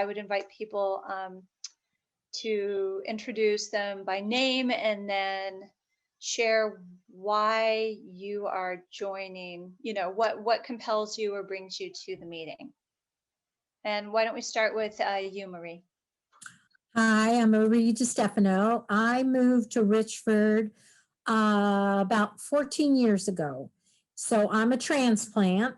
would invite people to introduce them by name and then share why you are joining, what compels you or brings you to the meeting. And why don't we start with you, Marie? Hi, I'm Marie DiStefano. I moved to Richford about 14 years ago. So I'm a transplant.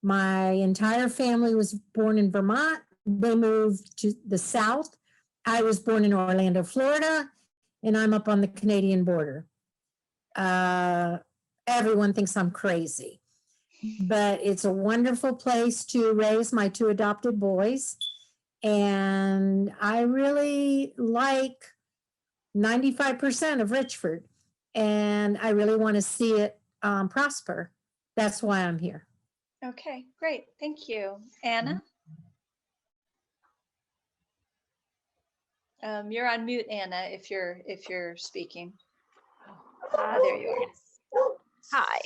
My entire family was born in Vermont. They moved to the South. I was born in Orlando, Florida, and I'm up on the Canadian border. Everyone thinks I'm crazy, but it's a wonderful place to raise my two adopted boys. And I really like 95% of Richford, and I really want to see it prosper. That's why I'm here. Okay, great. Thank you. Anna? You're on mute, Anna, if you're speaking. There you are. Yes. Hi.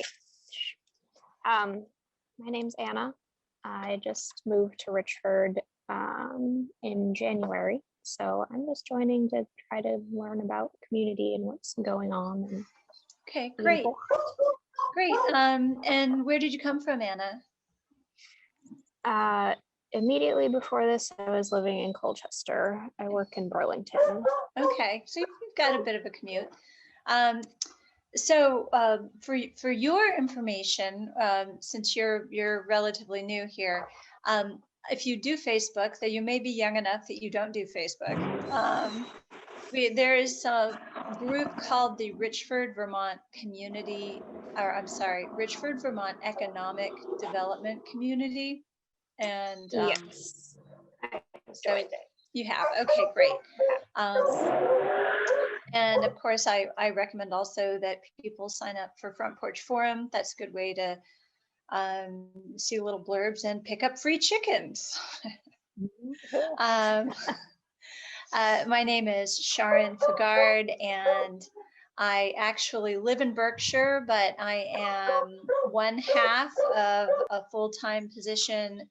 My name's Anna. I just moved to Richford in January. So I'm just joining to try to learn about community and what's going on. And okay, great. Great. And where did you come from, Anna? Immediately before this, I was living in Colchester. I work in Burlington. Okay, so you've got a bit of a commute. So for your information, since you're relatively new here, if you do Facebook, that you may be young enough that you don't do Facebook. There is a group called the Richford Vermont Community, or I'm sorry, Richford Vermont Economic Development Community. And yes, I joined it. You have, okay, great. And of course, I recommend also that people sign up for Front Porch Forum. That's a good way to see little blurbs and pick up free chickens. My name is Sharon Fagard, and I actually live in Berkshire, but I am one half of a full-time position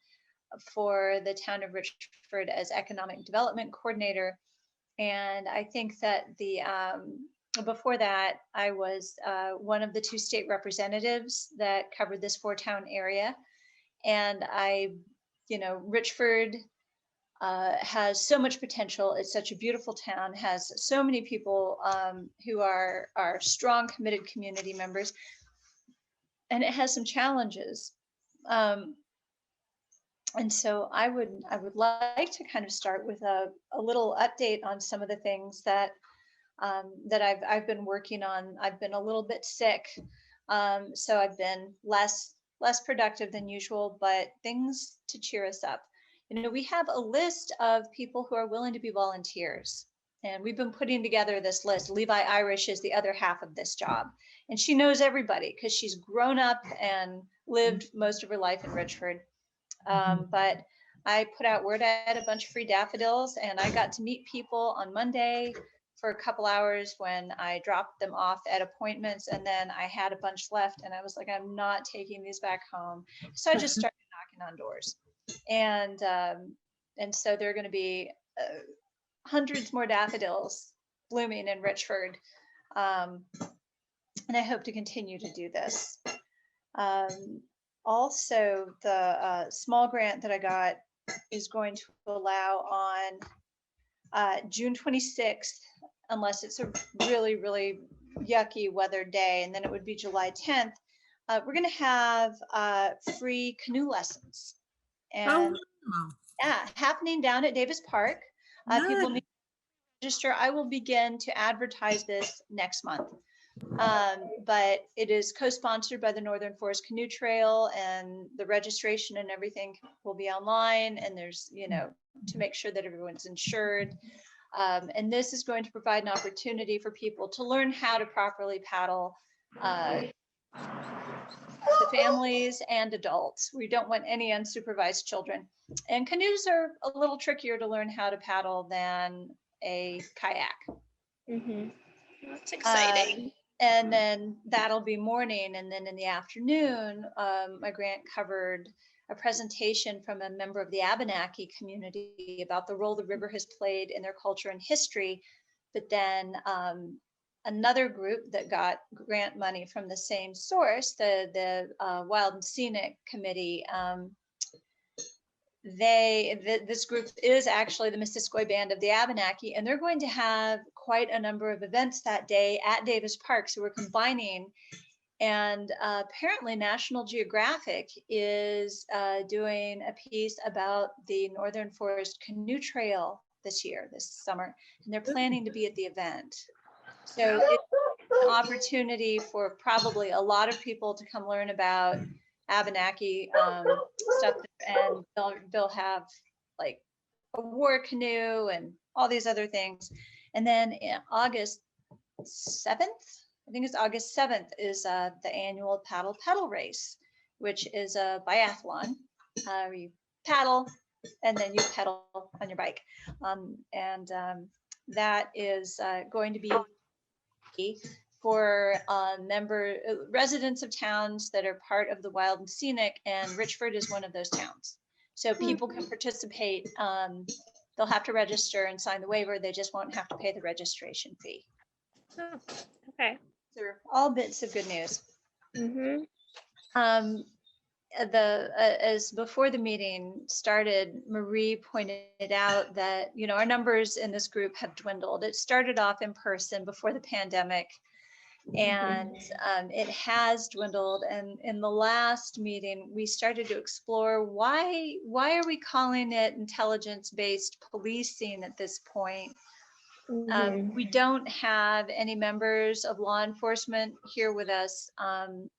for the town of Richford as Economic Development Coordinator. And I think that before that, I was one of the 2 state representatives that covered this 4-town area. And Richford has so much potential. It's such a beautiful town, has so many people who are strong, committed community members. And it has some challenges. And so I would like to kind of start with a little update on some of the things that I've been working on. I've been a little bit sick, so I've been less productive than usual, but things to cheer us up. We have a list of people who are willing to be volunteers, and we've been putting together this list. Levi Irish is the other half of this job, and she knows everybody because she's grown up and lived most of her life in Richford. But I put out word I had a bunch of free daffodils, and I got to meet people on Monday for a couple hours when I dropped them off at appointments, and then I had a bunch left, and I was like, I'm not taking these back home. So I just started knocking on doors, and so there are going to be hundreds more daffodils blooming in Richford, and I hope to continue to do this. Also, the small grant that I got is going to allow on June 26th, unless it's a really, really yucky weather day, and then it would be July 10th. We're going to have free canoe lessons, and yeah, happening down at Davis Park. People need to register. I will begin to advertise this next month. But it is co-sponsored by the Northern Forest Canoe Trail, and the registration and everything will be online, and there's, to make sure that everyone's insured. And this is going to provide an opportunity for people to learn how to properly paddle, the families and adults. We don't want any unsupervised children. And canoes are a little trickier to learn how to paddle than a kayak. Mm-hmm. That's exciting. And then that'll be morning, and then in the afternoon, my grant covered a presentation from a member of the Abenaki community about the role the river has played in their culture and history. But then another group that got grant money from the same source, the Wild and Scenic Committee, this group is actually the Missisquoi Band of the Abenaki, and they're going to have quite a number of events that day at Davis Park. So we're combining, and apparently National Geographic is doing a piece about the Northern Forest Canoe Trail this summer, and they're planning to be at the event. So it's an opportunity for probably a lot of people to come learn about Abenaki stuff, and they'll have like a war canoe and all these other things. And then August 7th, I think it's August 7th, is the annual paddle pedal race, which is a biathlon where you paddle and then you pedal on your bike. That is going to be for residents of towns that are part of the Wild and Scenic, and Richford is one of those towns. So people can participate. They'll have to register and sign the waiver. They just won't have to pay the registration fee. Oh, okay. They're all bits of good news. Mm-hmm. As before the meeting started, Marie pointed out that, you know, our numbers in this group have dwindled. It started off in person before the pandemic, and it has dwindled. And in the last meeting, we started to explore why are we calling it intelligence-based policing at this point? We don't have any members of law enforcement here with us,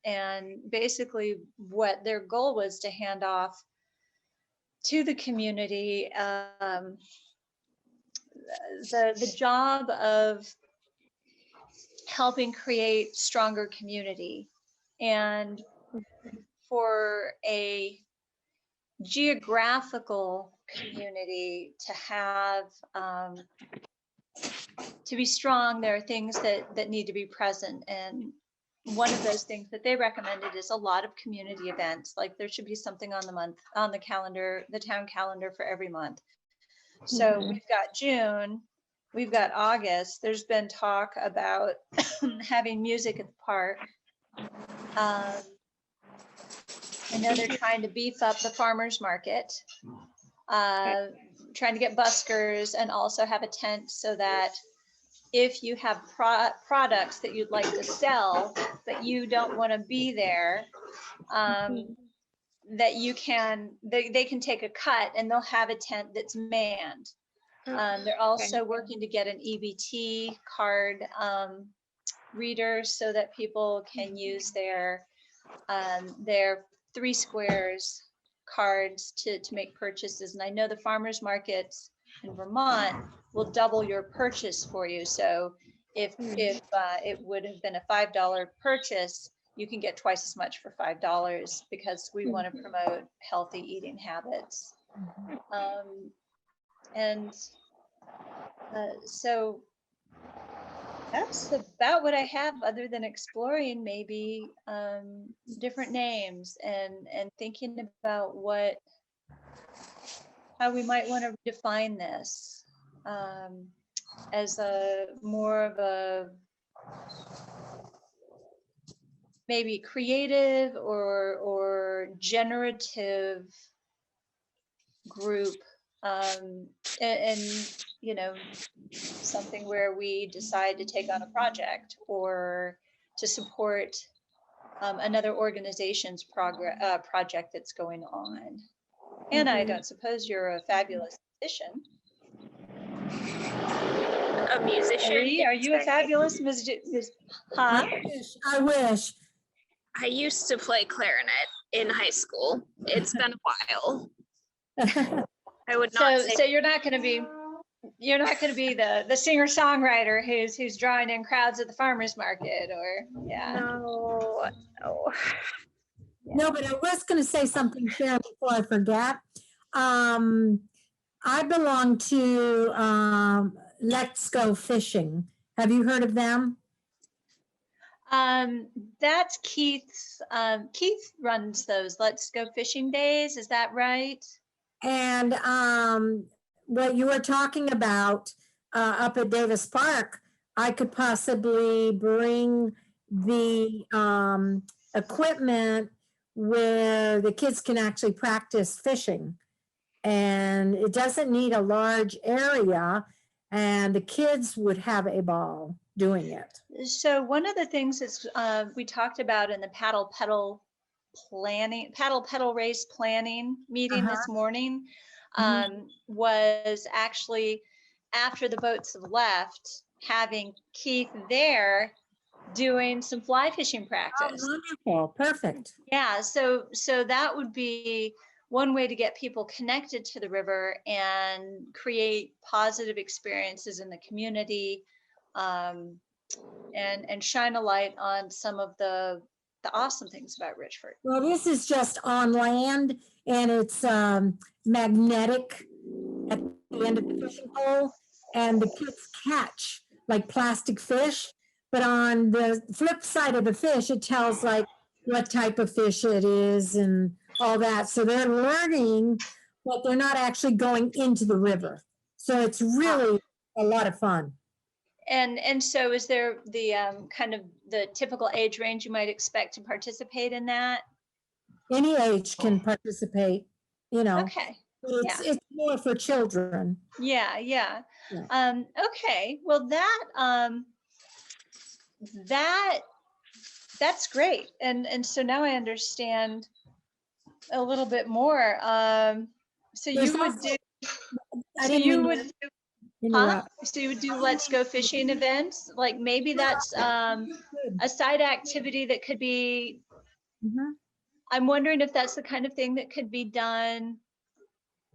and basically what their goal was to hand off to the community the job of helping create stronger community, and for a geographical community to have to be strong, there are things that need to be present. And one of those things that they recommended is a lot of community events. Like there should be something on the calendar, the town calendar, for every month. So we've got June, we've got August. There's been talk about having music at the park. I know they're trying to beef up the farmers market, trying to get buskers and also have a tent so that if you have products that you'd like to sell, but you don't want to be there, that you can, they can take a cut, and they'll have a tent that's manned. They're also working to get an EBT card reader so that people can use their 3 squares cards to make purchases. And I know the farmers markets in Vermont will double your purchase for you. So if it would have been a $5 purchase, you can get twice as much for $5, because we want to promote healthy eating habits. So that's about what I have, other than exploring maybe different names and thinking about how we might want to define this as a more of a maybe creative or generative group, and you know, something where we decide to take on a project or to support another organization's project that's going on. And I don't suppose you're a fabulous musician. A musician? Marie, are you a fabulous musician? Huh? I wish. I used to play clarinet in high school. It's been a while. I would not say. So you're not going to be the singer-songwriter who's drawing in crowds at the farmers market, or No. No, but I was going to say something, Sharon, before I forget. I belong to Let's Go Fishing. Have you heard of them? That's Keith's, Keith runs those Let's Go Fishing Days, is that right? And what you were talking about up at Davis Park, I could possibly bring the equipment where the kids can actually practice fishing. And it doesn't need a large area, and the kids would have a ball doing it. So one of the things is we talked about in the paddle pedal race planning meeting Uh-huh. this morning Mhm. was actually after the boats have left, having Keith there doing some fly fishing Oh, practice. wonderful. Perfect. Yeah, so that would be one way to get people connected to the river and create positive experiences in the community, um, and shine a light on some of the awesome things about Richford. Well, this is just on land, and it's magnetic at the end of the fishing pole, and the kids catch like plastic fish. But on the flip side of the fish, it tells like what type of fish it is and all that. So they're learning, but they're not actually going into the river. So it's really a lot of fun. And so is there the kind of the typical age range you might expect to participate in that? Any age can participate, you know. Okay. It's Yeah. it's more for children. Yeah, yeah. Yeah. Okay. Well, that that's great. And so now I understand a little bit more. So There's you would also, do, I so didn't you mean would, to huh? interrupt. So you would do Let's Go Fishing events? Like maybe that's Good. a side activity that could be, Mhm. I'm wondering if that's the kind of thing that could be done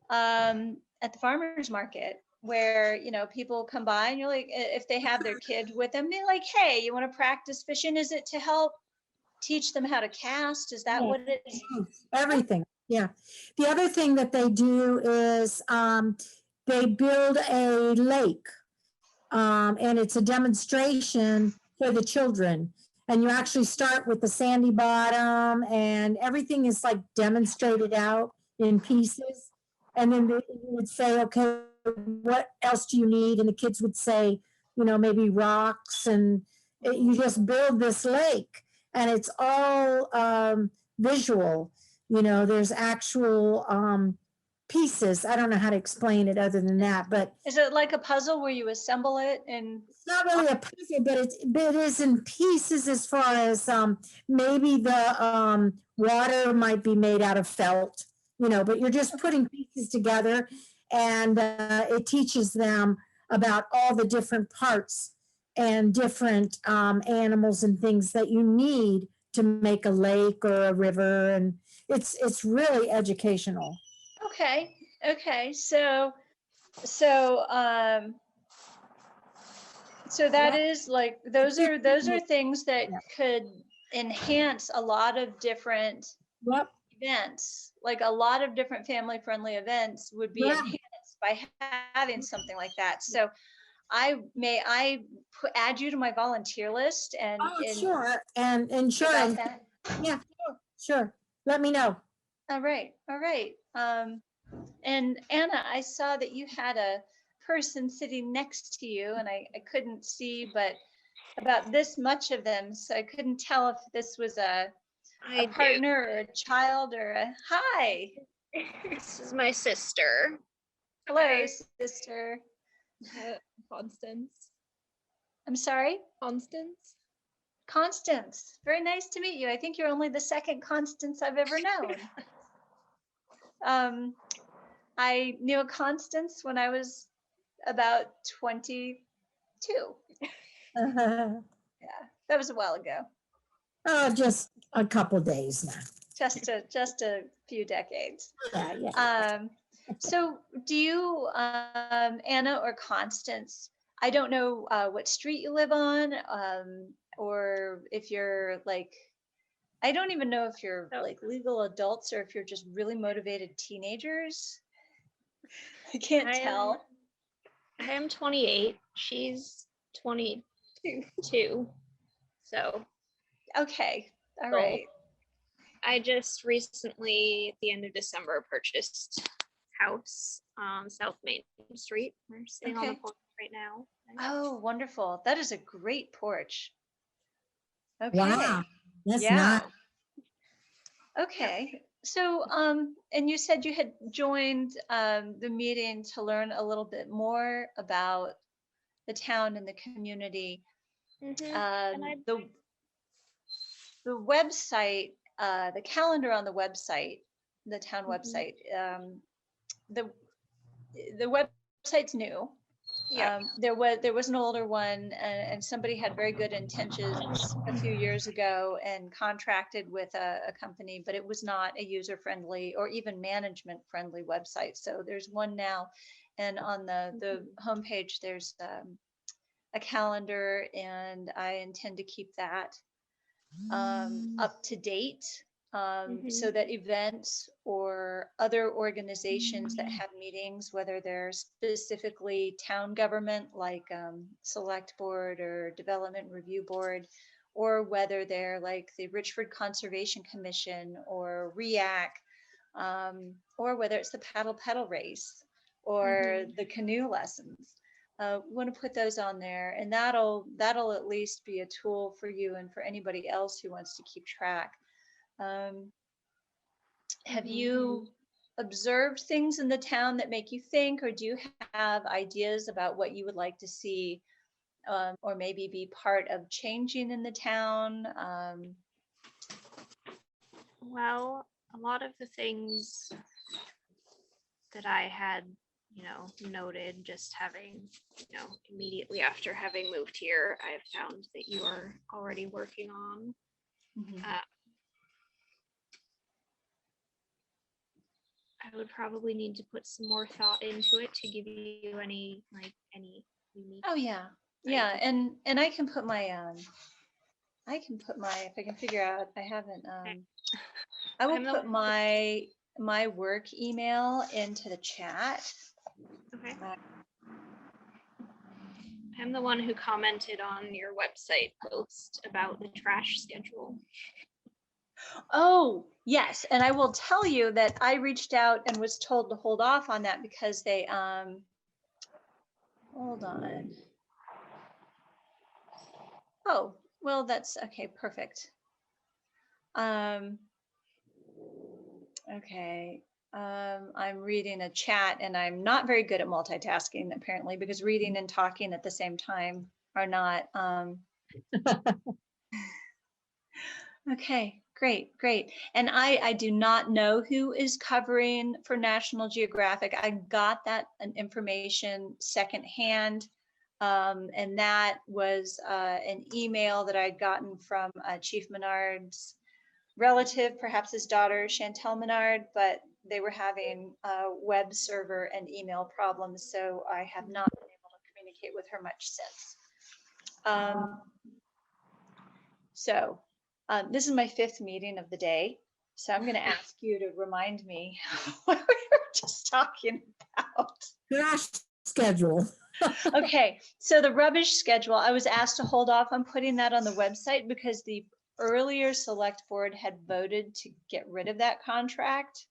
at the farmer's market where, you know, people come by and you're like, if they have their kid with them, they're like, hey, you want to practice fishing? Is it to help teach them how to cast? Is that Yeah, what it is? everything. Yeah. The other thing that they do is they build a lake, and it's a demonstration for the children. And you actually start with the sandy bottom, and everything is like demonstrated out in pieces. And then you would say, okay, what else do you need? And the kids would say, you know, maybe rocks, and you just build this lake, and it's all visual. You know, there's actual pieces. I don't know how to explain it other than that, but Is it like a puzzle where you assemble it and it's not really a puzzle, but it is in pieces as far as maybe the water might be made out of felt, you know, but you're just putting pieces together, and it teaches them about all the different parts and different animals and things that you need to make a lake or a river, and it's really educational. okay, okay. So so that Yeah, is like those are things that yeah. could enhance a lot of different Yep. events. Like a lot of different family friendly events would be Yeah. enhanced by having something like that. So I add you to my volunteer list Oh, and sure. And see sure. about that. Yeah, sure, sure. Let me know. All right, all right. And Anna, I saw that you had a person sitting next to you, and I couldn't see, but about this much of them, so I couldn't tell if this was a I do. partner or a child or a hi. This is my sister. Hello, Hi. sister. Constance. I'm sorry, Constance. Constance. Very nice to meet you. I think you're only the second Constance I've ever known. Um, I knew a Constance when I was about 22. Oh, Yeah, that was a while ago. just a couple days now. Just a few decades. Yeah, yeah. So do you, Anna or Constance, I don't know what street you live on, or if you're like, I don't even know if you're Oh. like legal adults or if you're just really motivated teenagers. I can't I am tell. I am 28. She's 22. So Okay. All So, right. I just recently, at the end of December, purchased house on South Main Street. We're sitting on the Okay. porch right now. Oh, wonderful. That is a great porch. Wow, Okay. that's Yeah. not, Okay. So, and you said you had joined the meeting to learn a little bit more about the town and the community. Mm-hmm. And Um, I, the the website, the calendar on the website, the town mhm, website, the the website's new. yep. There was an older one, and somebody had very good intentions a few years ago and contracted with a company, but it was not a user friendly or even management friendly website. So there's one now, and on the homepage there's a calendar, and I intend to keep that up to date, Mm-hmm. so that events or other organizations that have meetings, whether they're specifically town government like select board or development review board, or whether they're like the Richford Conservation Commission or REAC, or whether it's the paddle pedal race or Mm-hmm. the canoe lessons. Want to put those on there, and that'll at least be a tool for you and for anybody else who wants to keep track. Um, have Mm-hmm. you observed things in the town that make you think, or do you have ideas about what you would like to see, or maybe be part of changing in the town? Well, a lot of the things that I had, noted just having, immediately after having moved here, I've found that you are already working on. Mhm. Uh, I would probably need to put some more thought into it to give you any unique Oh yeah, yeah, ideas. and I can put my if I can figure out, I haven't I will I'm the put my work email into the chat. okay. Uh, I'm the one who commented on your website post about the trash schedule. Oh, yes, and I will tell you that I reached out and was told to hold off on that because they hold on. Oh, well, that's okay, perfect. Um okay. I'm reading a chat, and I'm not very good at multitasking apparently, because reading and talking at the same time are not okay, great, great. And I do not know who is covering for National Geographic. I got that information secondhand. And that was an email that I'd gotten from Chief Menard's relative, perhaps his daughter, Chantel Menard, but they were having web server and email problems. So I have not been able to communicate with her much since. So this is my 5th meeting of the day. So I'm going to ask you to remind me what we were just talking about. trash schedule. Okay, so the rubbish schedule, I was asked to hold off on putting that on the website because the earlier select board had voted to get rid of that contract.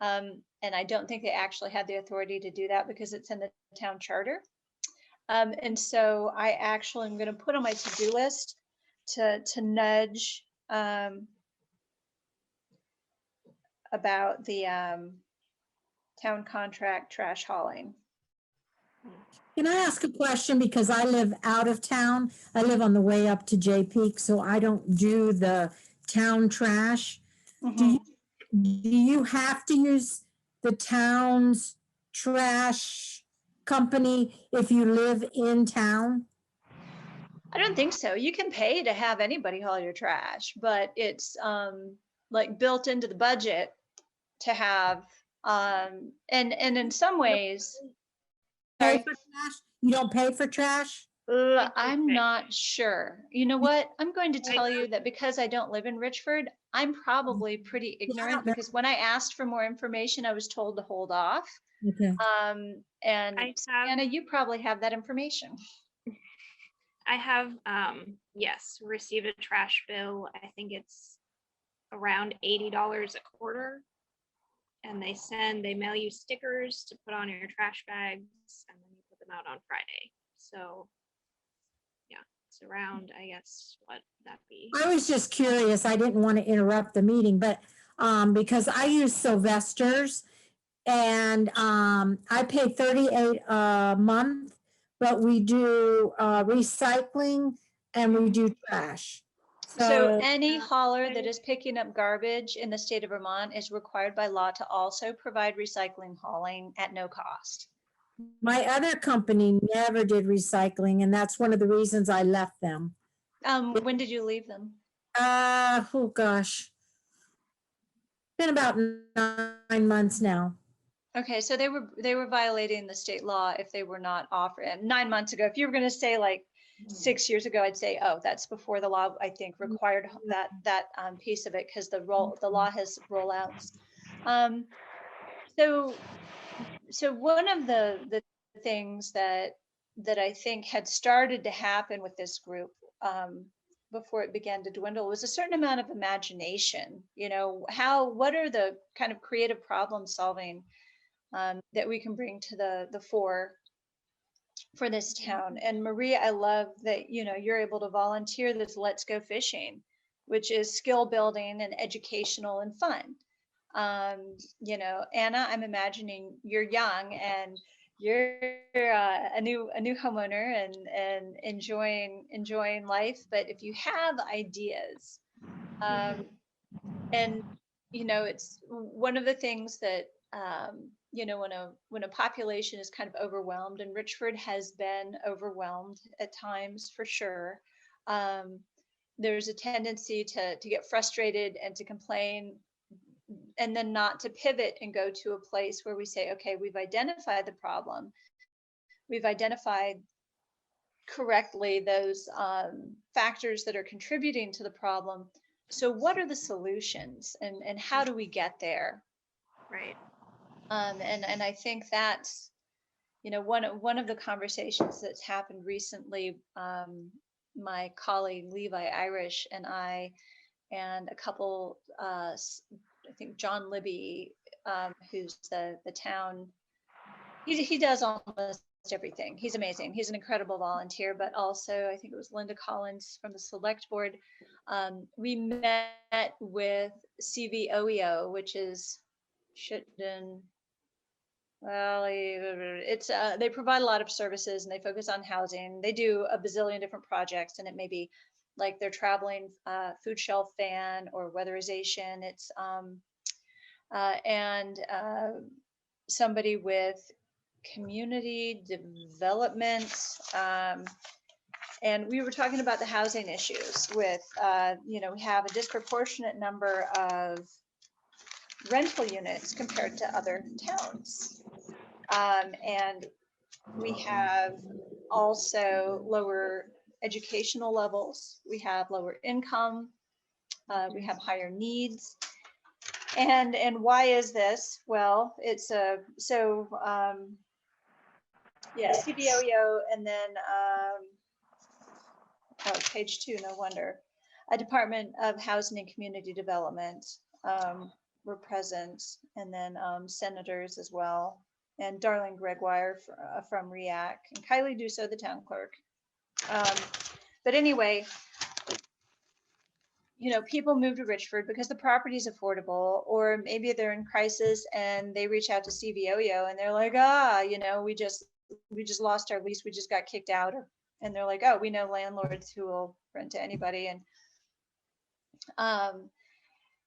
And I don't think they actually had the authority to do that because it's in the town charter. And so I actually am going to put on my to-do list to nudge about the town contract trash hauling. Can I ask a question? Because I live out of town. I live on the way up to J Peak, so I don't do the town trash. Do you have to use the town's trash company if you live in town? I don't think so. You can pay to have anybody haul your trash, but it's like built into the budget to have and in some ways, Pay sorry, for trash? You don't pay for trash? I'm not sure. You know what? I'm going to I tell you that because I don't live in Richford, I'm probably pretty Yeah, I ignorant, don't know. because when I asked for more information, I was told to hold off. Okay. And I have Anna, you probably have that information. I have, yes, received a trash bill. I think it's around $80 a quarter. And they mail you stickers to put on your trash bags, and then you put them out on Friday. So yeah, it's around, I guess, what that be? I was just curious. I didn't want to interrupt the meeting, but because I use Sylvester's and I pay 38 a month, but we do recycling and we do trash. So So any hauler that is picking up garbage in the state of Vermont is required by law to also provide recycling hauling at no cost. my other company never did recycling, and that's one of the reasons I left them. When did you leave them? Oh gosh, been about 9 months now. Okay, so they were violating the state law if they were not offering 9 months ago. If you were going to say like 6 years ago, I'd say, oh, that's before the law, I think, required that piece of it, because the law has rollouts. So one of the things that I think had started to happen with this group, before it began to dwindle, was a certain amount of imagination. You know, what are the kind of creative problem solving that we can bring to the fore for this town. And Maria, I love that, you're able to volunteer this Let's Go Fishing, which is skill building and educational and fun. Anna, I'm imagining you're young and you're a new homeowner and enjoying life. But if you have ideas, and it's one of the things that when a population is kind of overwhelmed, and Richford has been overwhelmed at times for sure. There's a tendency to get frustrated and to complain, and then not to pivot and go to a place where we say, okay, we've identified the problem, we've identified correctly those factors that are contributing to the problem. So what are the solutions, and how do we get there? Right. And I think that's, one of the conversations that's happened recently. My colleague Levi Irish and I, and a couple, I think John Libby, who's the town, he does almost everything. He's amazing. He's an incredible volunteer, but also I think it was Linda Collins from the select board. We met with CVOEO, which is Shitten. Well, it's they provide a lot of services and they focus on housing. They do a bazillion different projects, and it may be like their traveling food shelf van or weatherization. It's and somebody with community development. And we were talking about the housing issues with, we have a disproportionate number of rental units compared to other towns. And we have also lower educational levels. We have lower income. We have higher needs. And why is this? Well, it's CBOEO, and then page 2, no wonder, a Department of Housing and Community Development were present, and then senators as well, and Darlene Gregoire from REAC, and Kylie Dusso, the town clerk. But anyway, people move to Richford because the property is affordable, or maybe they're in crisis and they reach out to CVOEO and they're like, we just lost our lease, we just got kicked out, and they're like, oh, we know landlords who will rent to anybody,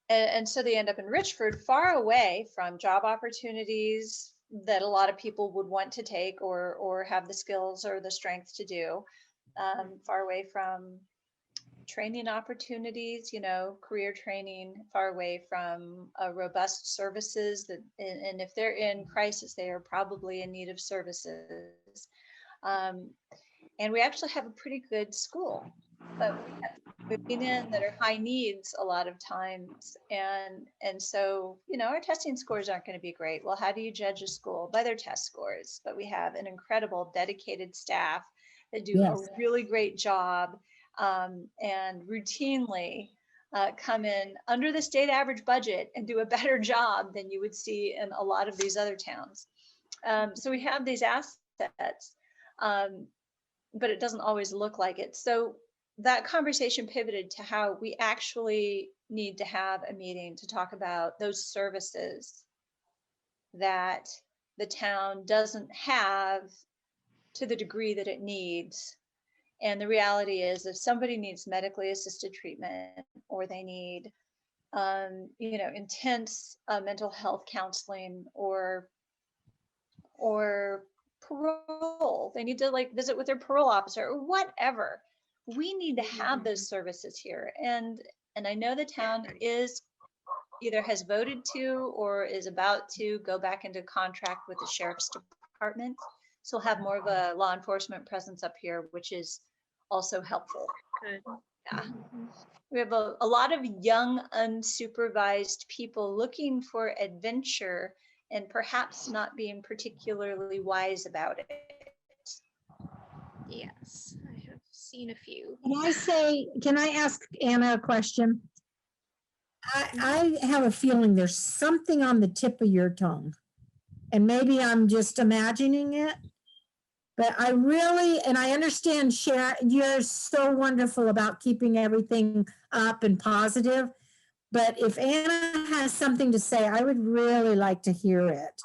and so they end up in Richford, far away from job opportunities that a lot of people would want to take or have the skills or the strength to do, far away from training opportunities, career training, far away from robust services and if they're in crisis, they are probably in need of services. And we actually have a pretty good school, but we have moving in that are high needs a lot of times. And so, our testing scores aren't going to be great. Well, how do you judge a school? By their test scores. But we have an incredible dedicated staff that do Yes. a really great job, and routinely come in under the state average budget and do a better job than you would see in a lot of these other towns. So we have these assets, but it doesn't always look like it. So that conversation pivoted to how we actually need to have a meeting to talk about those services that the town doesn't have to the degree that it needs. And the reality is, if somebody needs medically assisted treatment, or they need, intense mental health counseling, or parole, they need to like visit with their parole officer or whatever. We need to have those services here. And I know the town is either has voted to or is about to go back into contract with the sheriff's department. So we'll have more of a law enforcement presence up here, which is also helpful. Good. Yeah. We have a lot of young, unsupervised people looking for adventure and perhaps not being particularly wise about it. Yes, I have seen a few. Can I ask Anna a question? I have a feeling there's something on the tip of your tongue, and maybe I'm just imagining it, but I really, and I understand, Sharon, you're so wonderful about keeping everything up and positive, but if Anna has something to say, I would really like to hear it.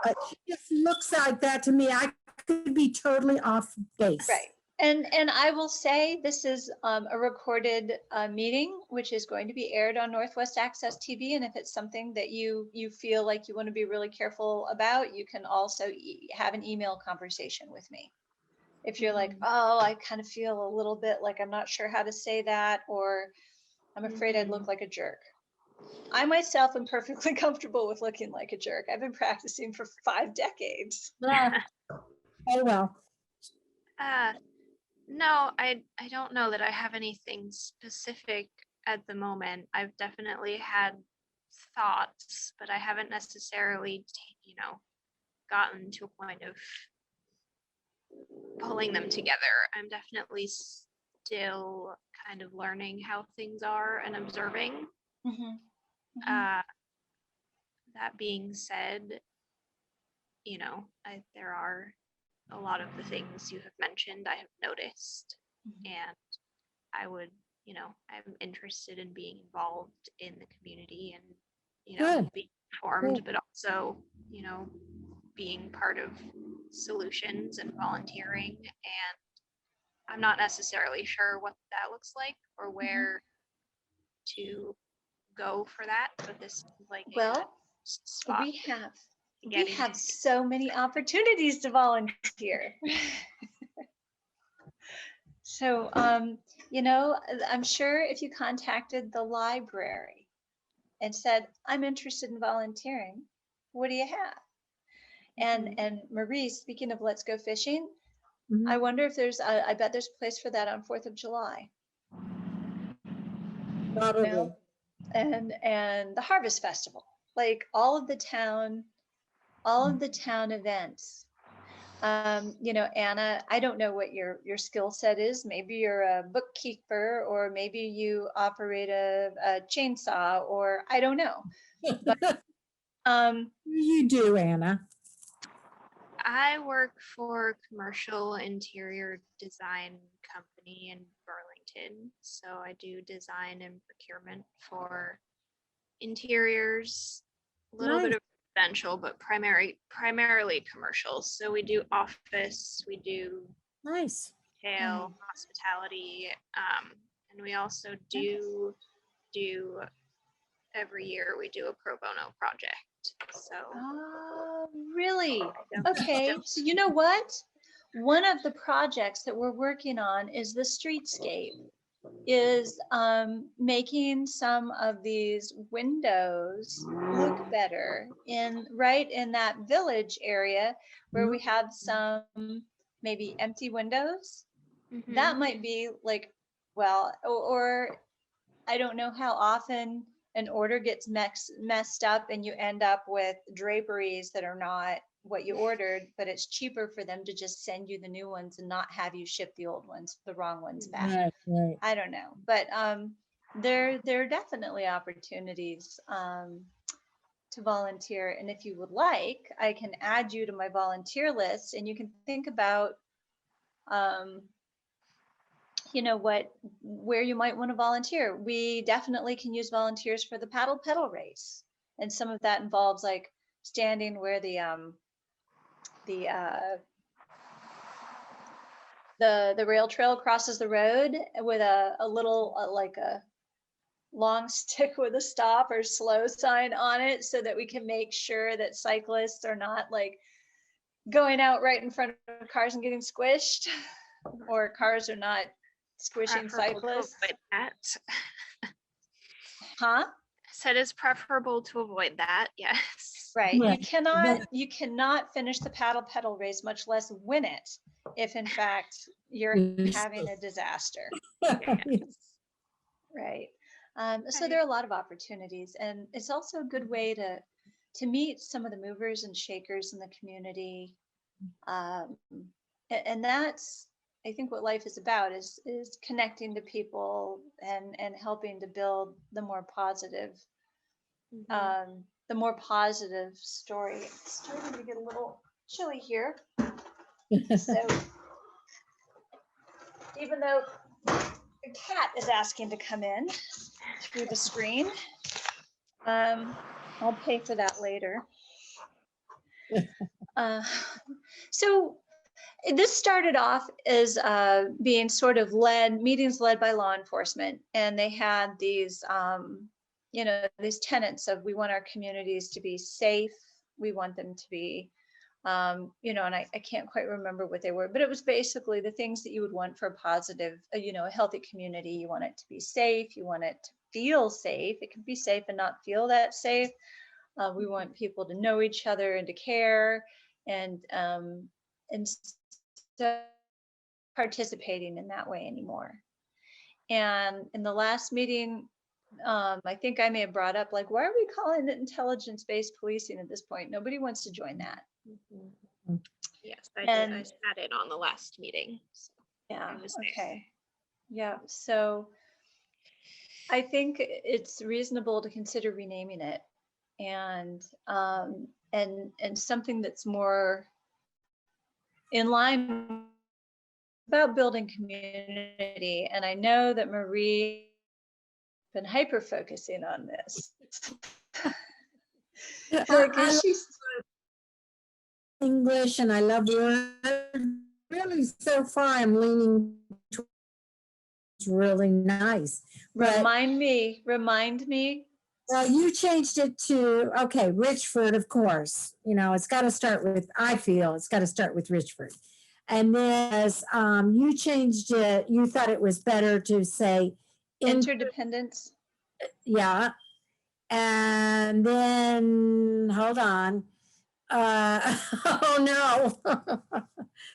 It just looks like that to me. I could be totally off base. Right. And I will say this is a recorded meeting, which is going to be aired on Northwest Access TV. And if it's something that you feel like you want to be really careful about, you can also have an email conversation with me. If you're like, oh, I kind of feel a little bit like I'm not sure how to say that, or I'm afraid I'd look like a jerk. I myself am perfectly comfortable with looking like a jerk. I've been practicing for 5 decades. Oh, well. No, I don't know that I have anything specific at the moment. I've definitely had thoughts, but I haven't necessarily, gotten to a point of pulling them together. I'm definitely still kind of learning how things are and observing. Mm-hmm. That being said, there are a lot of the things you have mentioned I have noticed, and I would, I'm interested in being involved in the community and, being informed, but also, being part of solutions and volunteering. And I'm not necessarily sure what that looks like or where to go for that, but this is like a good spot. We have so many opportunities to volunteer. So, I'm sure if you contacted the library and said, I'm interested in volunteering, what do you have? And Marie, speaking of Let's Go Fishing, I wonder if I bet there's a place for that on 4th of July. Probably. And the Harvest Festival, like all of the town events. Anna, I don't know what your skill set is. Maybe you're a bookkeeper, or maybe you operate a chainsaw, or I don't know. But you do, Anna. I work for a commercial interior design company in Burlington. So I do design and procurement for interiors, a little bit of residential, but primarily commercial. So we do office, we do retail, hospitality, and we also do every year we do a pro bono project. So really? Okay. So you know what? One of the projects that we're working on is the streetscape, is making some of these windows look better right in that village area where we have some maybe empty windows. That might be like, well, or I don't know how often an order gets messed up and you end up with draperies that are not what you ordered, but it's cheaper for them to just send you the new ones and not have you ship the old ones, the wrong ones back. Right, right. I don't know, but there are definitely opportunities to volunteer. And if you would like, I can add you to my volunteer list, and you can think about you know, where you might want to volunteer. We definitely can use volunteers for the paddle pedal race, and some of that involves like standing where the rail trail crosses the road with a little like a long stick with a stop or slow sign on it, so that we can make sure that cyclists are not like going out right in front of cars and getting squished, or cars are not squishing Preferable to cyclists. avoid that. Huh? Said it's preferable to avoid that. Yes. Right. Yeah, You cannot finish the paddle pedal race, much less win it, if in fact you're having a disaster. Right. So there are a lot of opportunities, and it's also a good way to meet some of the movers and shakers in the community. And that's, I think, what life is about, is connecting to people and helping to build the more positive story. It's starting to get a little chilly here. So even though the cat is asking to come in through the screen, I'll pay for that later. So this started off as being sort of meetings led by law enforcement, and they had these you know, these tenets of, we want our communities to be safe, we want them to be you know, and I can't quite remember what they were, but it was basically the things that you would want for a positive, you know, a healthy community. You want it to be safe, you want it to feel safe. It can be safe and not feel that safe. We want people to know each other and to care, and so participating in that way anymore. And in the last meeting, I think I may have brought up, like, why are we calling it intelligence-based policing at this point? Nobody wants to join that. Yes, I did. I sat in on the last meeting. So yeah. Okay. Yeah. So I think it's reasonable to consider renaming it, and something that's more in line about building community. And I know that Marie has been hyper focusing on this. I she's English and I love words. Really, so far I'm leaning towards really nice. Remind me. Well, you changed it to, okay, Richford, of course. You know, it's got to start with, I feel it's got to start with Richford. And then as you changed it, you thought it was better to say interdependence. Yeah. And then, hold on. Oh no.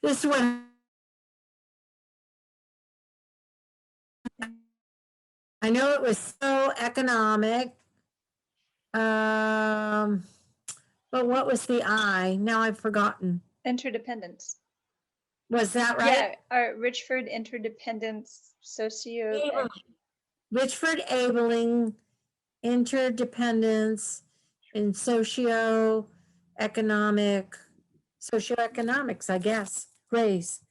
This one. I know it was so economic. But what was the I? Now I've forgotten. Interdependence. Was that right? Yeah, Richford Interdependence Socio. Richford Abeling Interdependence in Socioeconomics, I guess. Grace.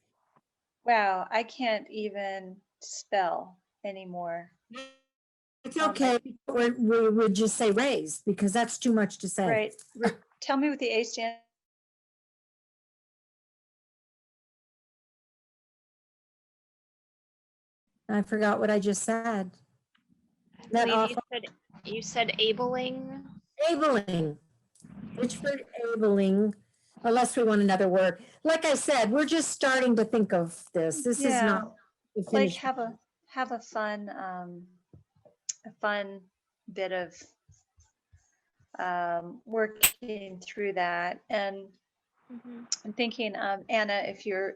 Wow, I can't even spell anymore. It's okay. We would just say raise, because that's too much to say. Right. Tell me what the A stands. I forgot what I just said. That you said Abeling. Abeling. Richford Abeling. Unless we want another word. Like I said, we're just starting to think of this. This is not like have a fun bit of working through that. And I'm thinking, Anna, if you're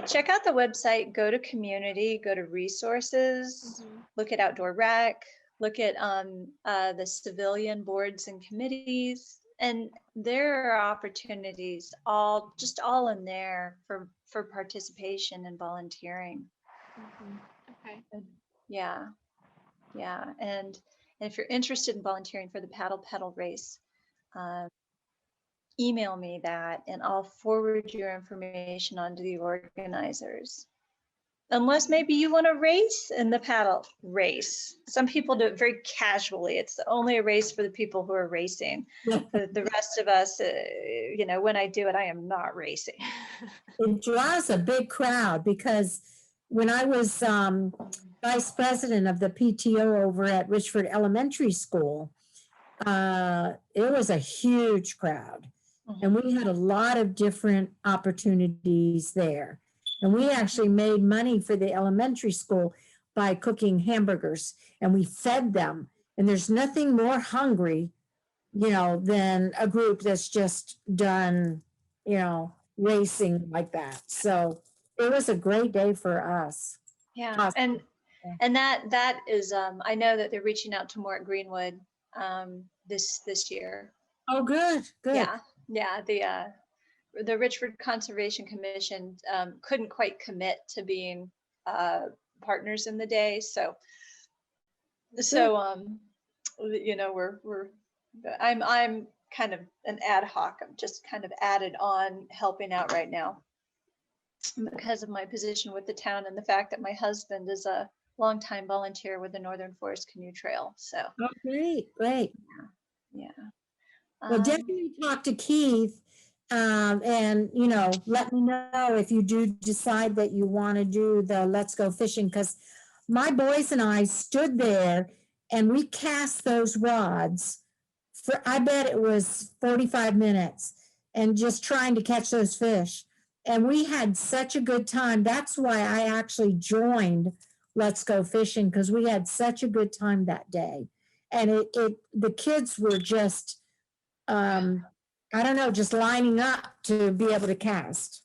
check out the website, go to community, go to resources, look at outdoor rec, look at the civilian boards and committees, And there are opportunities just all in there for participation and volunteering. Okay. Yeah, yeah. And if you're interested in volunteering for the paddle pedal race, um, email me that and I'll forward your information on to the organizers. Unless maybe you want to race in the paddle race. Some people do it very casually. It's only a race for the people who are racing. But the rest of us, when I do it, I am not racing. It draws a big crowd because when I was vice president of the PTO over at Richford Elementary School, it was a huge crowd. And we had a lot of different opportunities there. And we actually made money for the elementary school by cooking hamburgers, and we fed them. And there's nothing more hungry, than a group that's just done, racing like that. So it was a great day for us. Yeah, Awesome. and that is I know that they're reaching out to more at Greenwood this year. Oh, good, good. Yeah, the Richford Conservation Commission couldn't quite commit to being partners in the day, so I'm kind of an ad hoc. I'm just kind of added on helping out right now because of my position with the town and the fact that my husband is a longtime volunteer with the Northern Forest Canoe Trail. So Oh, great, great. yeah. Well, definitely talk to Keith, and, let me know if you do decide that you want to do the Let's Go Fishing, because my boys and I stood there and we cast those rods for, I bet it was 45 minutes, and just trying to catch those fish. And we had such a good time. That's why I actually joined Let's Go Fishing, because we had such a good time that day. And the kids were just, I don't know, just lining up to be able to cast.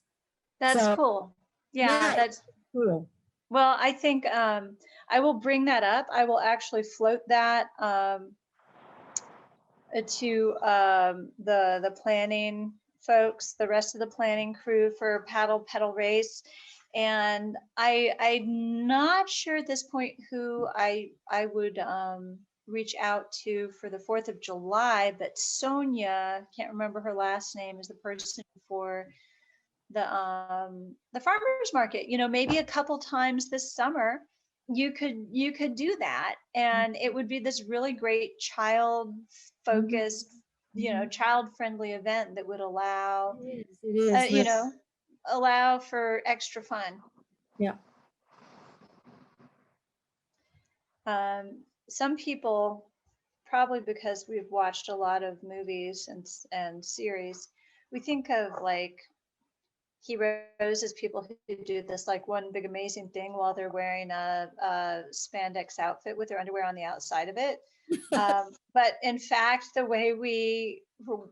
That's So, cool. Yeah, that's cool. well, I think I will bring that up. I will actually float that to the planning folks, the rest of the planning crew for paddle pedal race. And I'm not sure at this point who I would reach out to for the 4th of July, but Sonia, can't remember her last name, is the person for the farmers market. Maybe a couple times this summer you could do that, and it would be this really great child focused, child friendly event that would allow It is. allow for extra fun. Yeah. Some people, probably because we've watched a lot of movies and series, we think of like heroes as people who do this like one big amazing thing while they're wearing a spandex outfit with their underwear on the outside of it. But in fact, the way we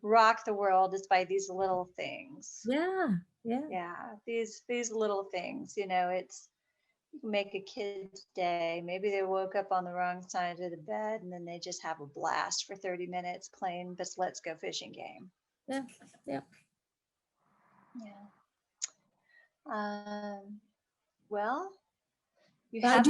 rock the world is by these little things. Yeah. These little things. It's make a kid's day. Maybe they woke up on the wrong side of the bed and then they just have a blast for 30 minutes playing this Let's Go Fishing game. Yeah. Well, I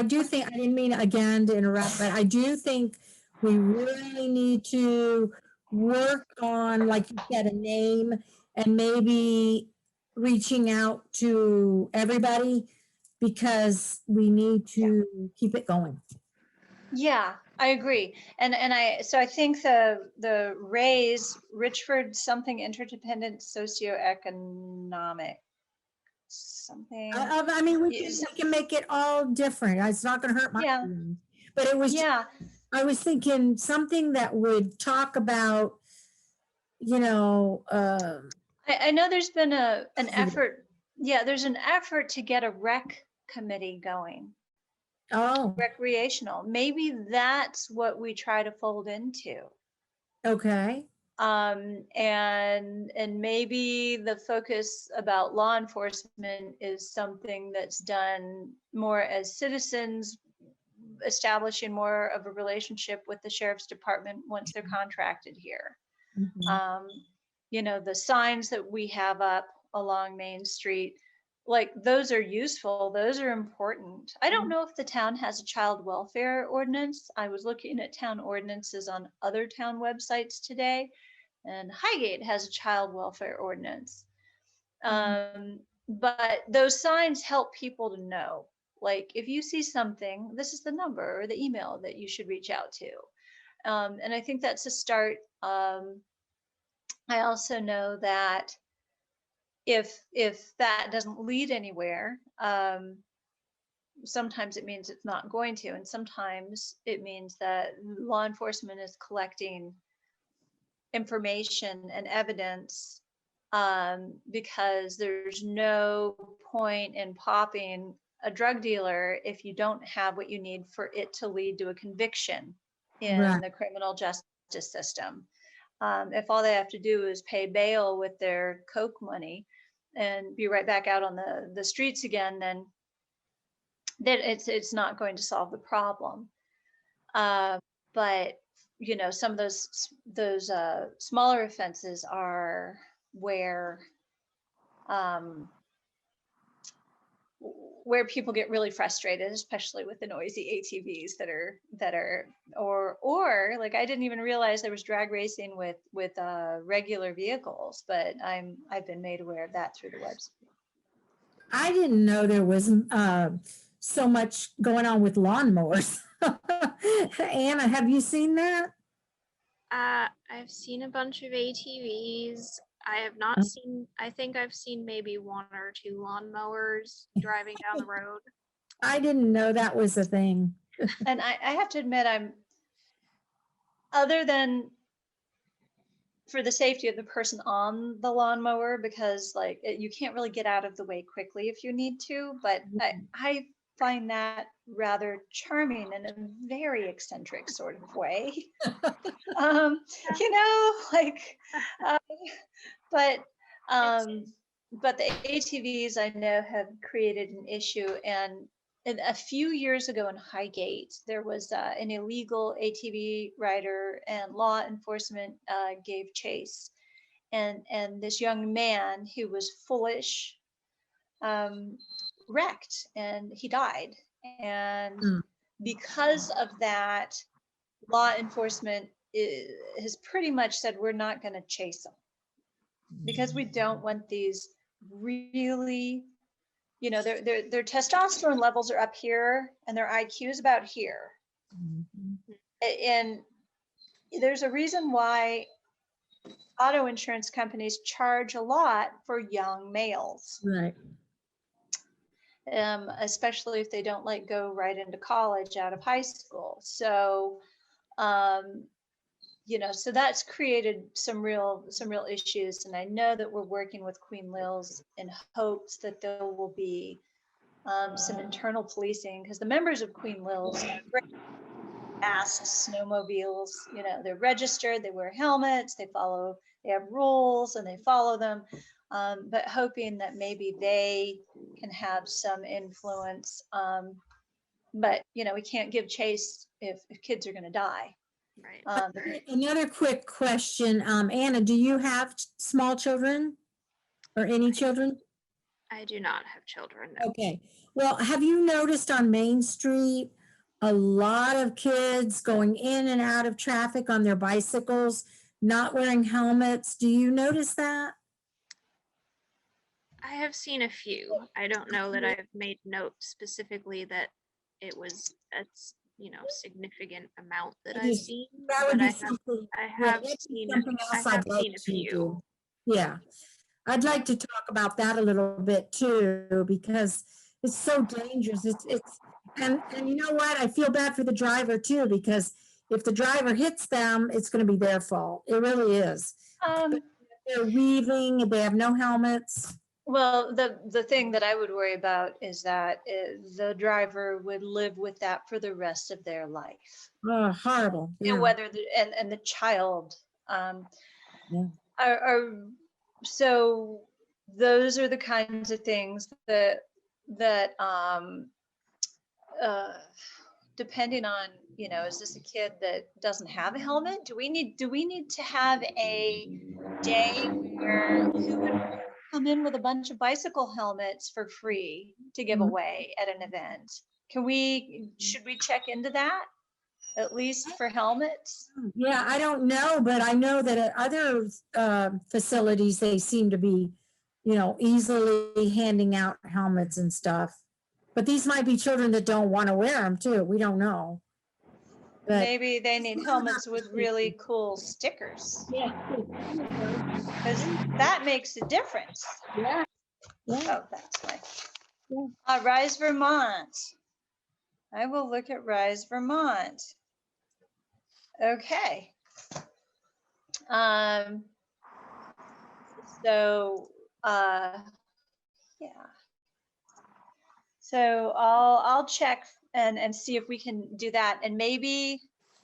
do think, I didn't mean again to interrupt, but I do think we really need to work on, like you said, a name, and maybe reaching out to everybody, because we need to keep it going. Yeah, I agree. And I think the raise Richford something interdependent socioeconomic something. I mean, we can make it all different. It's not going to hurt my feelings. But it was, I was thinking something that would talk about, I know there's been an effort. Yeah, there's an effort to get a rec committee going. Oh, recreational. Maybe that's what we try to fold into. Okay. And maybe the focus about law enforcement is something that's done more as citizens, establishing more of a relationship with the sheriff's department once they're contracted here. Mhm. You know, the signs that we have up along Main Street, like those are useful, those are important. I don't know if the town has a child welfare ordinance. I was looking at town ordinances on other town websites today, and Highgate has a child welfare ordinance. But those signs help people to know, like if you see something, this is the number or the email that you should reach out to. And I think that's a start. I also know that if that doesn't lead anywhere, sometimes it means it's not going to, and sometimes it means that law enforcement is collecting information and evidence, because there's no point in popping a drug dealer if you don't have what you need for it to lead to a conviction in Right. the criminal justice system. If all they have to do is pay bail with their Coke money and be right back out on the streets again, then it's not going to solve the problem. Uh, but you know, some of those smaller offenses are where um, where people get really frustrated, especially with the noisy ATVs that are or like I didn't even realize there was drag racing with regular vehicles, but I've been made aware of that through the website. I didn't know there was so much going on with lawnmowers. Anna, have you seen that? I've seen a bunch of ATVs. I have not seen, I think I've seen maybe one or two lawnmowers driving down the road. I didn't know that was a thing. And I have to admit, other than for the safety of the person on the lawnmower, because like you can't really get out of the way quickly if you need to, but I find that rather charming in a very eccentric sort of way. You know, like, uh, but but the ATVs I know have created an issue, and a few years ago in Highgate, there was an illegal ATV rider, and law enforcement gave chase, and this young man who was foolish um, wrecked, and he died. And Mm. because of that, law enforcement has pretty much said we're not going to chase them because we don't want these really, you know, their testosterone levels are up here and their IQ is about here. Mhm. And there's a reason why auto insurance companies charge a lot for young males, Right. especially if they don't like go right into college out of high school. So, um, you know, so that's created some real issues. And I know that we're working with Queen Lil's in hopes that there will be some internal policing, because the members of Queen Lil's are great fast snowmobiles. You know, they're registered, they wear helmets, they have rules and they follow them. But hoping that maybe they can have some influence. But you know, we can't give chase if kids are going to die. Right. Another quick question. Anna, do you have small children or any children? I do not have children. No. Okay. Well, have you noticed on Main Street a lot of kids going in and out of traffic on their bicycles, not wearing helmets? Do you notice that? I have seen a few. I don't know that I've made note specifically that it was significant amount that I've Just- seen, That would but be I have something, I yeah, have that'd be seen something I else have I'd like seen a to few. do. Yeah. I'd like to talk about that a little bit too, because it's so dangerous. And you know what? I feel bad for the driver too, because if the driver hits them, it's going to be their fault. It really is. They're weaving, they have no helmets. Well, the thing that I would worry about is that the driver would live with that for the rest of their life, Oh, horrible. and Yeah. whether and the child Yeah. are so those are the kinds of things that uh, depending on, is this a kid that doesn't have a helmet? Do we need to have a day where who would come in with a bunch of bicycle helmets for free to give away at an event? Should we check into that at least for helmets? Yeah, I don't know, but I know that at other facilities, they seem to be, easily handing out helmets and stuff. But these might be children that don't want to wear them too. We don't know. But Maybe they need helmets with really cool stickers, yeah, because that makes a difference. yeah, yeah. Oh, that's why. Yeah. Rise Vermont. I will look at Rise Vermont. Okay. So, yeah. So I'll check and see if we can do that, and maybe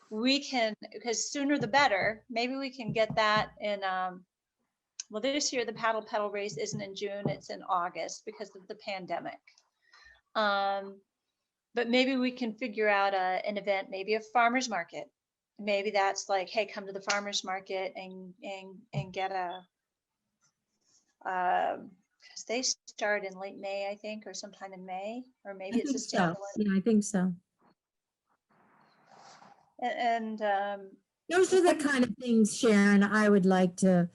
we can, because sooner the better. Maybe we can get that in. Well, this year the paddle pedal race isn't in June; it's in August because of the pandemic. But maybe we can figure out an event, maybe a farmer's market. Maybe that's like, hey, come to the farmer's market and get a. Because they start in late May, I think, or sometime in May, or maybe I it's a think so. standalone. Yeah, I think so. And Those are the kind of things, Sharon, I would like to,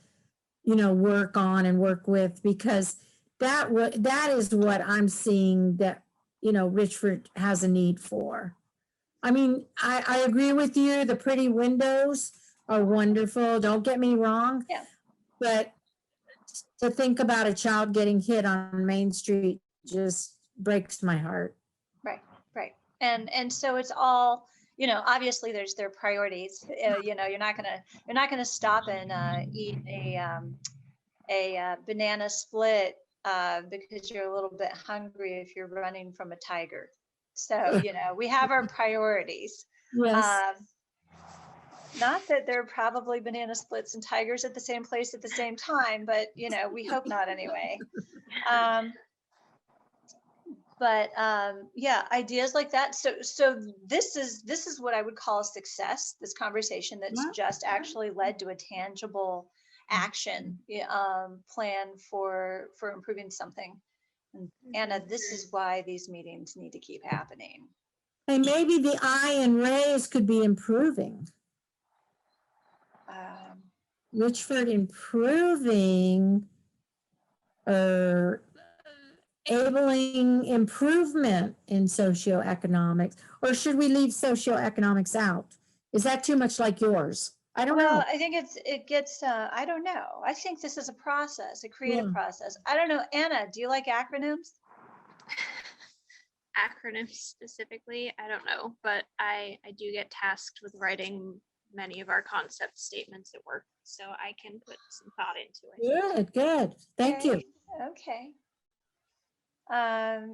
work on and work with, because that is what I'm seeing that, Richford has a need for. I mean, I agree with you. The pretty windows are wonderful. Don't get me wrong. Yeah. But to think about a child getting hit on Main Street just breaks my heart. right, right. And so it's all, obviously there's their priorities. You're not gonna stop and eat a banana split because you're a little bit hungry if you're running from a tiger. So, we have our priorities. Yes. Not that there are probably banana splits and tigers at the same place at the same time, but we hope not anyway. But yeah, ideas like that. So this is what I would call a success. This conversation that's just actually led to a tangible action plan for improving something. And Anna, this is why these meetings need to keep happening. And maybe the I and raise could be improving. Richford improving or enabling improvement in socioeconomics, or should we leave socioeconomics out? Is that too much like yours? I don't know. I think it gets, I don't know. I think this is a process, a creative Yeah. process. I don't know. Anna, do you like acronyms? Acronyms specifically, I don't know, but I do get tasked with writing many of our concept statements at work, so I can put some thought into it. Good. Thank you. Okay.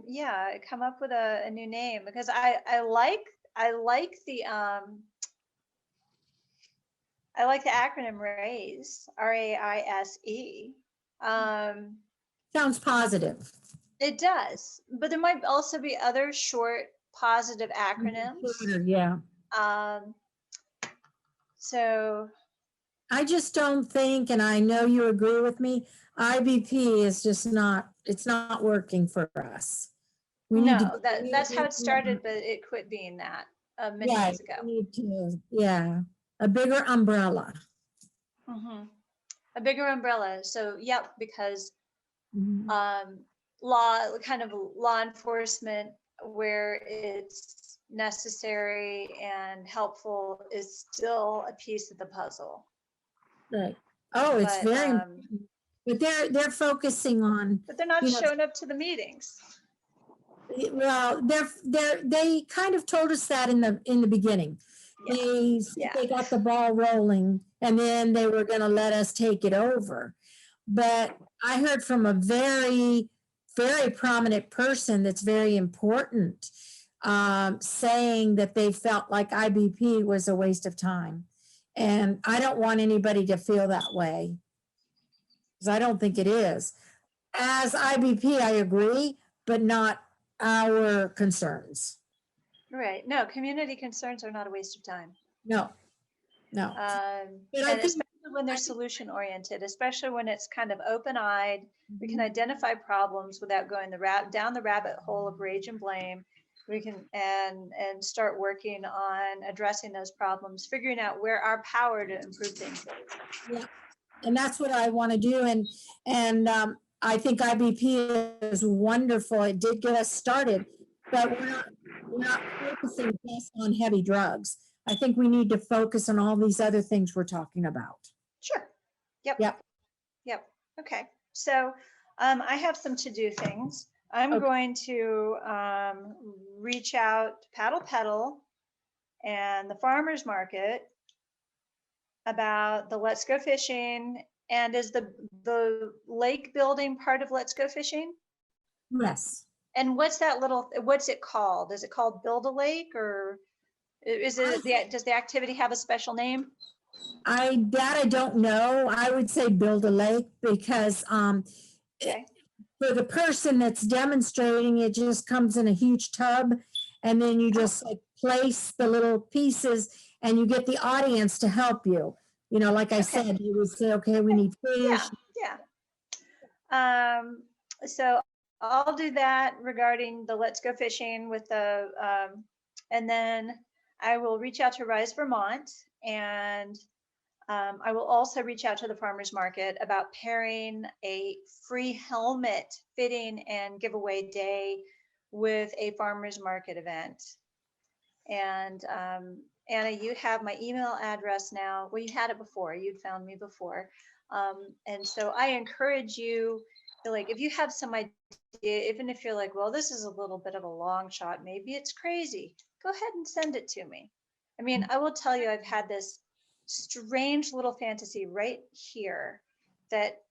Yeah, come up with a new name, because I like the I like the acronym RAISE, RAISE. Sounds positive. It does, but there might also be other short positive acronyms. Yeah. So I just don't think, and I know you agree with me, IBP is just not, it's not working for us. no, that's how it started, but it quit being that many years ago. We need to, a bigger umbrella. A bigger umbrella. So, yep, because law enforcement, where it's necessary and helpful, is still a piece of the puzzle. Right. Oh, it's very, but they're focusing on. But they're not showing up to the meetings. Well, they kind of told us that in the beginning. They got the ball rolling, and then they were going to let us take it over. But I heard from a very, very prominent person that's very important, saying that they felt like IBP was a waste of time. And I don't want anybody to feel that way, because I don't think it is. As IBP, I agree, but not our concerns. Right. No, community concerns are not a waste of time. No, no. But I And think, especially when they're solution oriented, especially when it's kind of open-eyed, we can Mhm. identify problems without going down the rabbit hole of rage and blame. We can and start working on addressing those problems, figuring out where our power to improve things is. yeah, and that's what I want to do. And I think IBP is wonderful. It did get us started, but we're not focusing just on heavy drugs. I think we need to focus on all these other things we're talking about. Sure. Yep. Yep. Yep. Okay. So I have some to-do things. I'm Okay. going to reach out to Paddle Pedal and the farmers market about the Let's Go Fishing. And is the lake building part of Let's Go Fishing? Yes. And what's it called? Is it called Build a Lake, or is it does the activity have a special name? I don't know. I would say build a lake because Okay. for the person that's demonstrating, it just comes in a huge tub, and then you just like place the little pieces, and you get the audience to help you. You know, like I Okay. said, you would say, okay, we need fish. Yeah. So I'll do that regarding the Let's Go Fishing with and then I will reach out to Rise Vermont, and I will also reach out to the farmers market about pairing a free helmet fitting and giveaway day with a farmers market event. And Anna, you have my email address now. Well, you had it before. You'd found me before. And so I encourage you, like, if you have some idea, even if you're like, well, this is a little bit of a long shot, maybe it's crazy, go ahead and send it to me. I mean, I will tell you, I've had this strange little fantasy right here that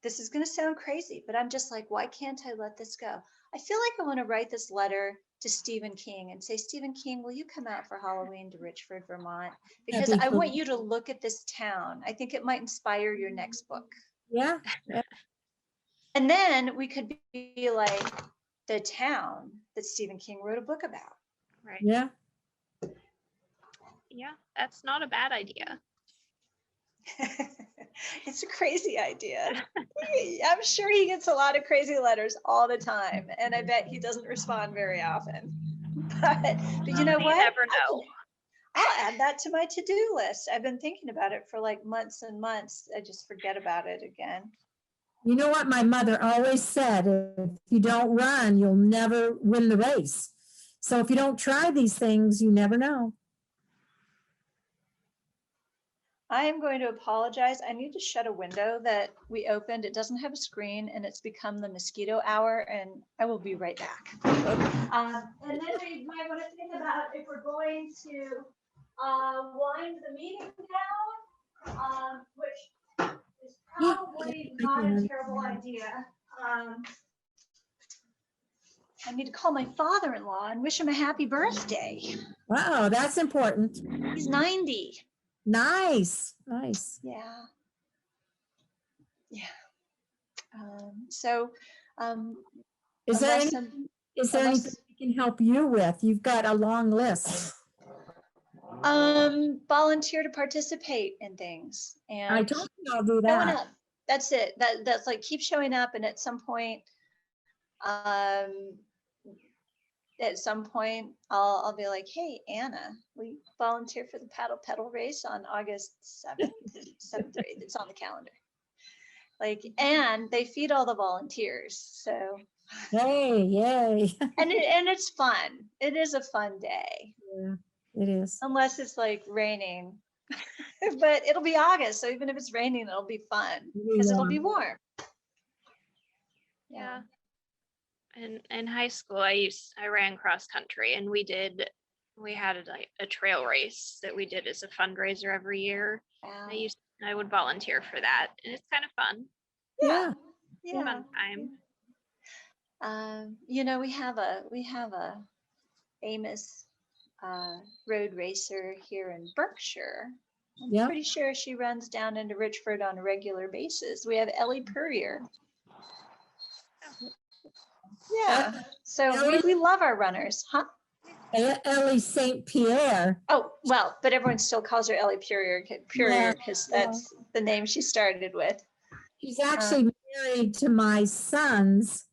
this is going to sound crazy, but I'm just like, why can't I let this go? I feel like I want to write this letter to Stephen King and say, Stephen King, will you come out for Halloween to Richford, Vermont? Because That'd be I cool. want you to look at this town. I think it might inspire your next book. Yeah. And then we could be like the town that Stephen King wrote a book about. Right. Yeah. Yeah, that's not a bad idea. It's a crazy idea. I'm sure he gets a lot of crazy letters all the time, and I bet he doesn't respond very often. But you know what? You never know. I'll add that to my to-do list. I've been thinking about it for like months and months. I just forget about it again. You know what my mother always said, if you don't run, you'll never win the race. So if you don't try these things, you never know. I am going to apologize. I need to shut a window that we opened. It doesn't have a screen, and it's become the mosquito hour, and I will be right back. And then we might want to think about if we're going to wind the meeting down, which is probably not a terrible idea. I need to call my father-in-law and wish him a happy birthday. Wow, that's important. He's 90. Nice, nice. Yeah. Yeah. So, Is there unless anything unless we can help you with? You've got a long list. volunteer to participate in things and I told you I'll do showing that. up. That's it. That's like keep showing up, and at some point, I'll be like, hey, Anna, will you volunteer for the paddle pedal race on August 7th, 7th or 8th? It's on the calendar. Like, and they feed all the volunteers. So Hey, yay. and it's fun. It is a fun day. Yeah, it is. Unless it's like raining. But it'll be August, so even if it's raining, it'll be fun because it'll be warm. Yeah. In high school, I ran cross country, and we had a trail race that we did as a fundraiser every year. Wow. I would volunteer for that, and it's kind of fun. Yeah. Fun time. You know, we have a famous road racer here in Berkshire. I'm pretty sure she runs down into Richford on a regular basis. We have Ellie Purrier. Yeah. So we love our runners, huh? Ellie St. Pierre. Oh, well, but everyone still calls her Ellie Purier because Yeah. that's the name she started with. She's actually married to my son's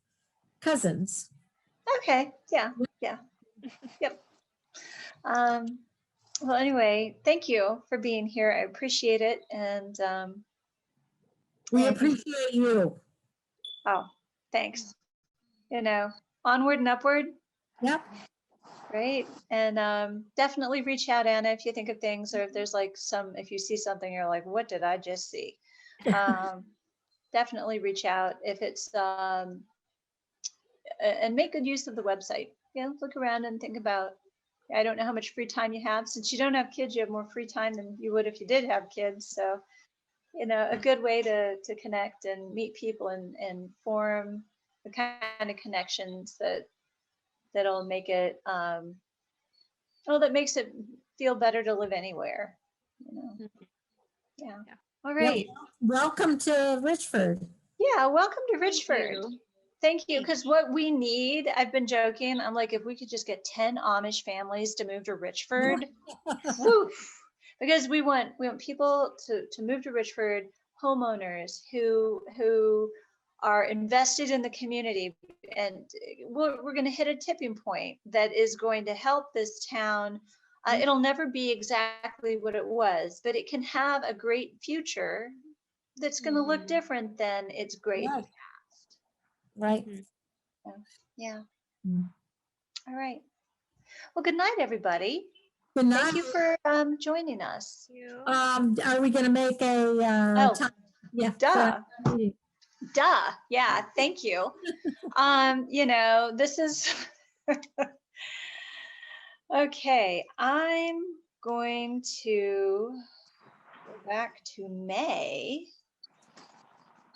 cousins. Okay, yeah, yeah, yep. Well, anyway, thank you for being here. I appreciate it. And We and- appreciate you. oh, thanks. You know, onward and upward, Yep. right? And definitely reach out, Anna, if you think of things, or if there's like if you see something, you're like, what did I just see? Definitely reach out if it's and make good use of the website. You know, look around and think about. I don't know how much free time you have. Since you don't have kids, you have more free time than you would if you did have kids. So, you know, a good way to connect and meet people and form the kind of connections that'll make it that makes it feel better to live anywhere. You know, yeah. All right. Yep. Welcome to Richford. Yeah, welcome to Thank Richford. you. Thank you. Because what we need, I've been joking. I'm like, if we could just get 10 Amish families to move to Richford, woof. Because we want people to move to Richford, homeowners who are invested in the community, and we're going to hit a tipping point that is going to help this town. It'll never be exactly what it was, but it can have a great future that's going to look different than its great Right. past. Right. Yeah. Mm. All right. Well, good night, everybody. Good night. Thank you for joining us. Are we going to make a Oh, time? Yeah. duh. for- Duh. Yeah. Thank you. You know, this is okay. I'm going to go back to May.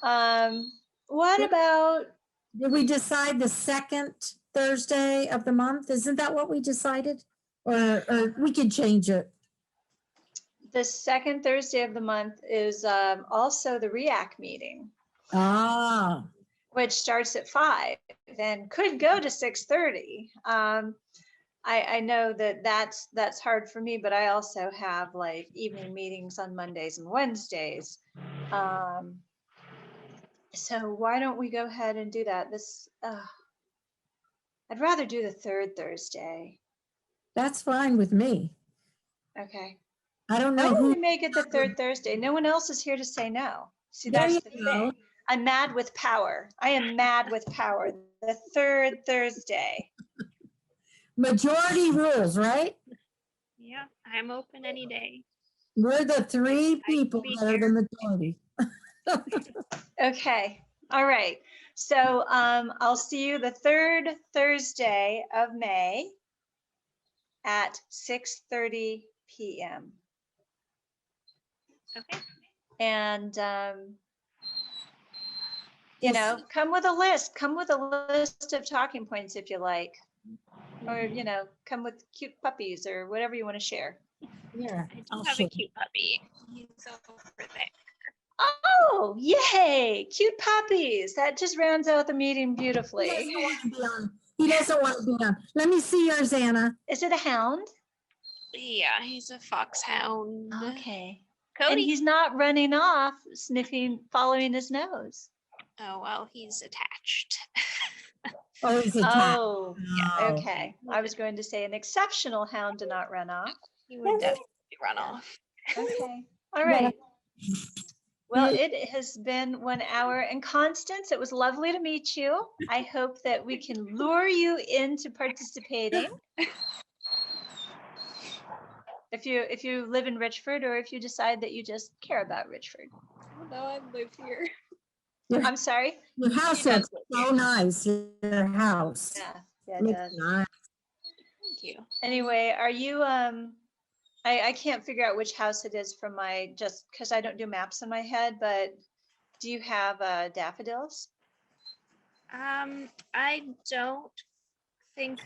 What about Did we decide the second Thursday of the month? Isn't that what we decided? Or we could change it. the second Thursday of the month is also the REACT meeting, Ah, which starts at 5 and could go to 6:30. I know that's hard for me, but I also have like evening meetings on Mondays and Wednesdays. So why don't we go ahead and do that? I'd rather do the third Thursday. that's fine with me. Okay. I don't Why know don't who. we make it the third Thursday? No one else is here to say no. See, There that's you the go. thing. I'm mad with power. I am mad with power. The third Thursday. Majority rules, right? Yeah, I'm open any day. We're the three I can people be that are the majority. Okay. All right. So I'll see you the third Thursday of May at 6:30 p.m. Okay. And you know, come with a list. Come with a list of talking points if you like, or you know, come with cute puppies or whatever you want to share. Yeah, I do I'll have show a cute puppy. He's over there. Oh, yay! Cute puppies. That just rounds out the meeting He beautifully. doesn't want to be on. He doesn't want to be on. Let me see yours, Anna. Is it a hound? Yeah, he's a foxhound. Okay. Cody. And he's not running off, sniffing, following his nose. Oh, well, he's attached. Oh, he's attacked. Oh, Oh. okay. I was going to say an exceptional hound to not run off. He would definitely run Yeah. off. Okay. All Yeah. right. Well, Yeah. it has been 1 hour. And Constance, it was lovely to meet you. I hope that we can lure you into participating. If you live in Richford, or if you decide that you just care about Richford. No, I live here. I'm sorry. Your house She does looks so nice. Your house. Yeah, it Looks does. nice. Thank you. Anyway, are you I can't figure out which house it is from my, just because I don't do maps in my head, but do you have daffodils? I don't think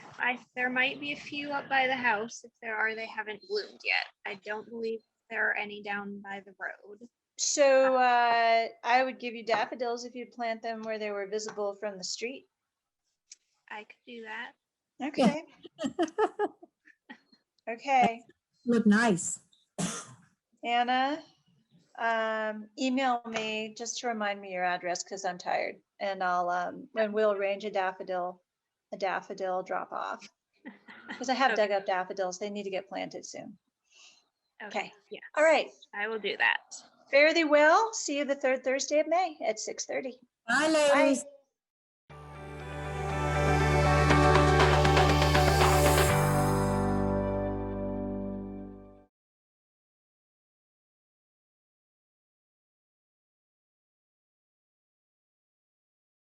there might be a few up by the house. If there are, they haven't bloomed yet. I don't believe there are any down by the road. So I would give you daffodils if you'd plant them where they were visible from the street. I could do that. Okay. Okay, Look nice. Anna, email me just to remind me your address because I'm tired, and we'll arrange a daffodil drop off because I have Okay. dug up daffodils. They need to get planted soon. Okay. Yes. All right. I will do that. Fare thee well. See you the third Thursday of May at 6:30. Bye, Bye. ladies.